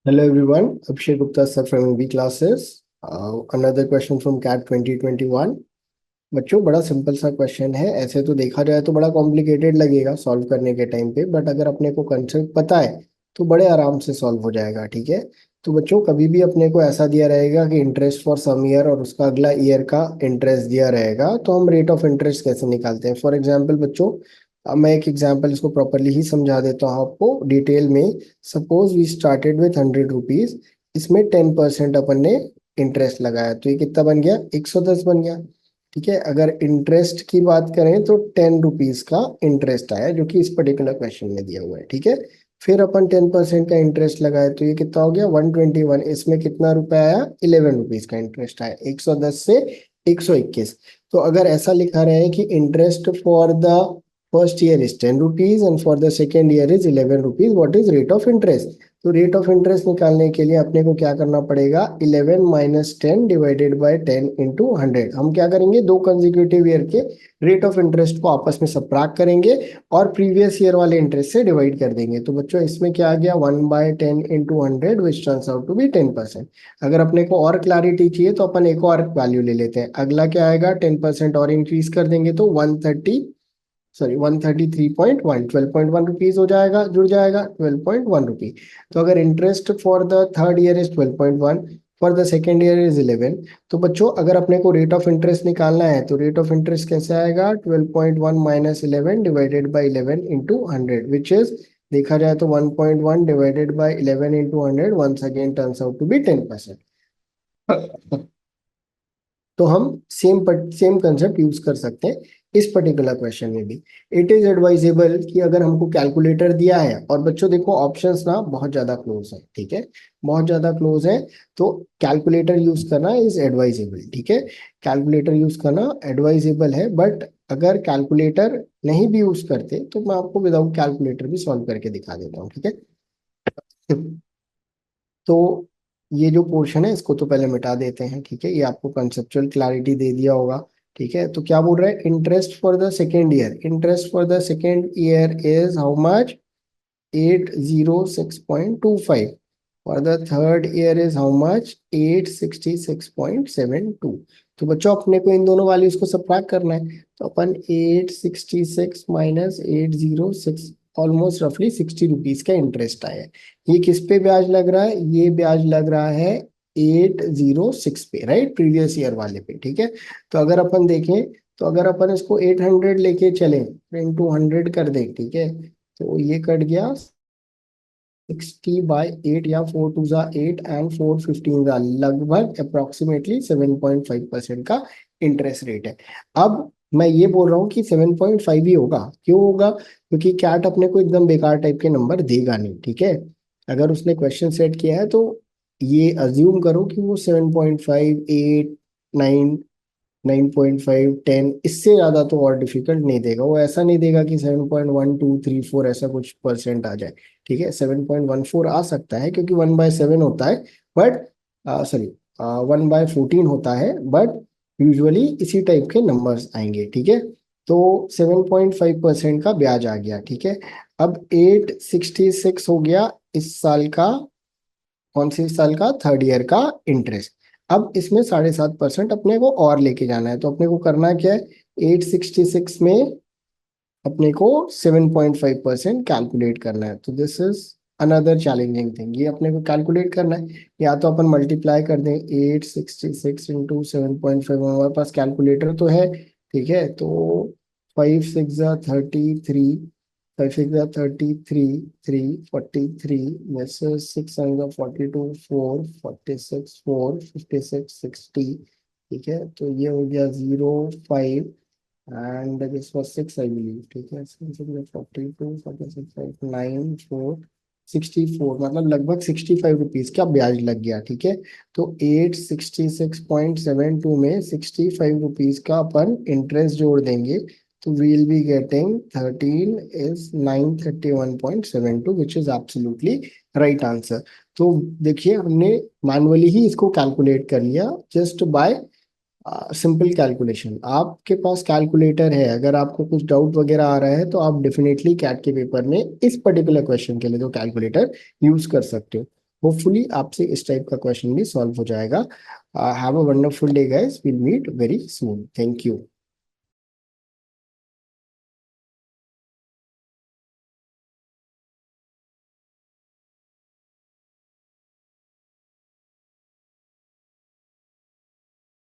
Hello everyone, Abhishek Gupta sir from MB classes. Another question from CAT 2021. बच्चों बड़ा simple सा question है। ऐसे तो देखा जाए तो बड़ा कॉम्प्लिकेटेड लगेगा सॉल्व करने के टाइम पे, बट अगर अपने को कंसेप्ट पता है तो बड़े आराम से सॉल्व हो जाएगा। ठीक है, तो बच्चों कभी भी अपने को ऐसा दिया रहेगा कि इंटरेस्ट फॉर सम ईयर और उसका अगला ईयर का इंटरेस्ट दिया रहेगा, तो हम रेट ऑफ इंटरेस्ट कैसे निकालते हैं। फॉर एग्जाम्पल बच्चों, अब मैं एक एग्जाम्पल इसको प्रॉपरली ही समझा देता हूँ आपको डिटेल में। Suppose we started with 100 rupees, इसमें 10% अपन ने इंटरेस्ट लगाया, तो ये कितना बन गया, 110 बन गया। ठीक है, अगर इंटरेस्ट की बात करें तो 10 रुपीज का इंटरेस्ट आया, जो कि इस पर्टिकुलर क्वेश्चन में दिया हुआ है। ठीक है, फिर अपन 10% का इंटरेस्ट लगाए, तो ये कितना हो गया, 121। इसमें कितना रुपया आया, 11 रुपीज का इंटरेस्ट आया, 110 से 121। तो अगर ऐसा लिखा रहे कि interest for the first year is 10 rupees and for the second year is 11 rupees, what is rate of interest. तो रेट ऑफ इंटरेस्ट निकालने के लिए अपने को क्या करना पड़ेगा, 11 माइनस 10 डिवाइडेड बाय 10 इंटू 100। हम क्या करेंगे, दो कंसेक्यूटिव ईयर के रेट ऑफ इंटरेस्ट को आपस में सबट्रैक्ट करेंगे और प्रीवियस ईयर वाले इंटरेस्ट से डिवाइड कर देंगे। तो बच्चों इसमें क्या आ गया, 1/10 into 100 which turns out to be 10%। अगर अपने को और क्लैरिटी चाहिए तो अपन एक और वैल्यू ले लेते हैं। अगला क्या आएगा, 10% और इंक्रीज कर देंगे तो 133.1, 12.1 रुपीज हो जाएगा, जुड़ जाएगा 12.1 रुपी। तो अगर interest for the third year is 12.1, for the second year is 11। तो बच्चों अगर अपने को रेट ऑफ इंटरेस्ट निकालना है तो रेट ऑफ इंटरेस्ट कैसे आएगा, 12.1 minus 11 divided by 11 into 100, which is, देखा जाए तो 1.1 divided by 11 into 100 once again turns out to be 10%। तो हम सेम कंसेप्ट यूज कर सकते हैं इस पर्टिकुलर क्वेश्चन में भी। इट इज एडवाइजेबल कि अगर हमको कैलकुलेटर दिया है, और बच्चों देखो ऑप्शंस ना बहुत ज्यादा क्लोज है, ठीक है, बहुत ज्यादा क्लोज है, तो कैलकुलेटर यूज करना इज एडवाइजेबल। ठीक है, कैलकुलेटर यूज करना एडवाइजेबल है, बट अगर कैलकुलेटर नहीं भी यूज करते तो मैं आपको विदाउट कैलकुलेटर भी सॉल्व करके दिखा देता हूँ। ठीक है, तो ये जो पोर्शन है इसको तो पहले मिटा देते हैं। ठीक है, ये आपको कंसेप्चुअल क्लैरिटी दे दिया होगा। ठीक है, तो क्या बोल रहा है, interest for the second year, interest for the second year is how much, 806.25। For the third year is how much, 866.72। तो बच्चों अपने को इन दोनों वैल्यूज को सबट्रैक्ट करना है, तो अपन 866 माइनस 806, ऑलमोस्ट रफली 60 रुपीज का इंटरेस्ट आया है। ये किस पे ब्याज लग रहा है, ये ब्याज लग रहा है 806 पे, राइट, प्रीवियस ईयर वाले पे। ठीक है, तो अगर अपन देखें, तो अगर अपन इसको 800 लेके चले, इंटू 100 कर दें, ठीक है, तो ये कट गया 60/8, या 4 2 8 एंड 4 15 लगभग अप्रोक्सीमेटली 7.5% का इंटरेस्ट रेट है। अब मैं ये बोल रहा हूँ कि 7.5 ही होगा, क्यों होगा, क्योंकि कैट अपने को एकदम बेकार टाइप के नंबर देगा नहीं। ठीक है, अगर उसने क्वेश्चन सेट किया है तो ये अज्यूम करो कि वो 7.5, 8, 9, 9.5, 10, इससे ज्यादा तो और डिफिकल्ट नहीं देगा। वो ऐसा नहीं देगा कि 7.1234 ऐसा कुछ परसेंट आ जाए। ठीक है, 7.14 आ सकता है क्योंकि 1/7 होता है, बट सॉरी 1/14 होता है, बट यूजुअली इसी टाइप के नंबर्स आएंगे। ठीक है, तो 7.5% का ब्याज आ गया। ठीक है, अब 866 हो गया इस साल का, कौन सी साल का, थर्ड ईयर का इंटरेस्ट। अब इसमें 7.5% अपने को और लेके जाना है, तो अपने को करना क्या है, 866 में अपने को 7.5% कैलकुलेट करना है। तो this is another challenging thing, ये अपने को कैलकुलेट करना है। या तो अपन मल्टीप्लाई कर दें 866 इंटू 7.5, हमारे पास कैलकुलेटर तो है। ठीक है, तो 5 6 33, 5 6 33, 343, this is 6 42, 446, 456, 60। ठीक है, तो ये हो गया 0 5 and this was 6 I believe. ठीक है, 42, 46, 9 4 64, मतलब लगभग 65 रुपीज का ब्याज लग गया। ठीक है, तो 866.72 में 65 रुपीज का अपन इंटरेस्ट जोड़ देंगे, तो we'll be getting 13 is 931.72, which is absolutely right answer। तो देखिए हमने मैनुअली ही इसको कैलकुलेट कर लिया जस्ट बाय सिंपल कैलकुलेशन। आपके पास कैलकुलेटर है, अगर आपको कुछ डाउट वगैरह आ रहा है तो आप डेफिनेटली कैट के पेपर में इस पर्टिकुलर क्वेश्चन के लिए तो कैलकुलेटर यूज कर सकते हो। होपफुली आपसे इस टाइप का क्वेश्चन भी सॉल्व हो जाएगा। Have a wonderful day guys, will meet very soon. Thank you.